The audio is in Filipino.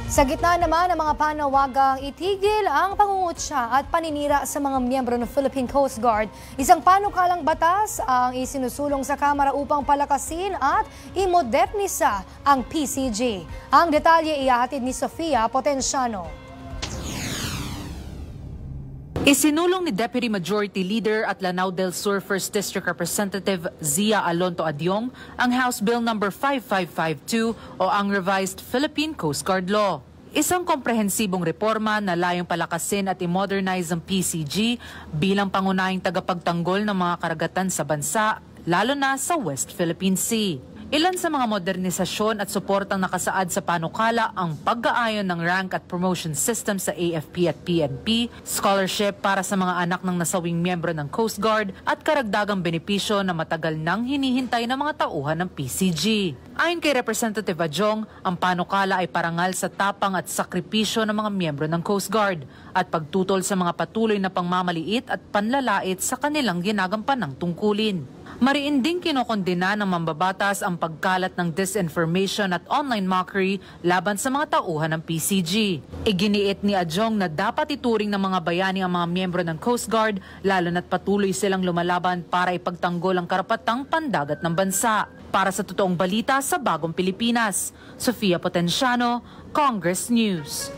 Sa gitna naman ng mga panawagang itigil ang pangungutya at paninira sa mga miyembro ng Philippine Coast Guard, isang panukalang batas ang isinusulong sa Kamara upang palakasin at imodernisa ang PCG. Ang detalye ihahatid ni Sofia Potenciano. Isinulong ni Deputy Majority Leader at Lanao del Sur 1st District Representative Zia Alonto Adyong ang House Bill No. 5552 o ang Revised Philippine Coast Guard Law. Isang komprehensibong reforma na layong palakasin at i-modernize ang PCG bilang pangunahing tagapagtanggol ng mga karagatan sa bansa, lalo na sa West Philippine Sea. Ilan sa mga modernisasyon at suportang nakasaad sa panukala ang pag-aayon ng rank at promotion system sa AFP at PNP, scholarship para sa mga anak ng nasawing miyembro ng Coast Guard at karagdagang benepisyo na matagal nang hinihintay ng mga tauhan ng PCG. Ayon kay Representative Adyong, ang panukala ay parangal sa tapang at sakripisyo ng mga miyembro ng Coast Guard at pagtutol sa mga patuloy na pangmamaliit at panlalait sa kanilang ginagampanang tungkulin. Mariin ding kinokondena ng mambabatas ang pagkalat ng disinformation at online mockery laban sa mga tauhan ng PCG. Iginiit ni Adyong na dapat ituring ng mga bayani ang mga miyembro ng Coast Guard lalo na't patuloy silang lumalaban para ipagtanggol ang karapatang pandagat ng bansa. Para sa totoong balita sa Bagong Pilipinas, Sofia Potenciano, Congress News.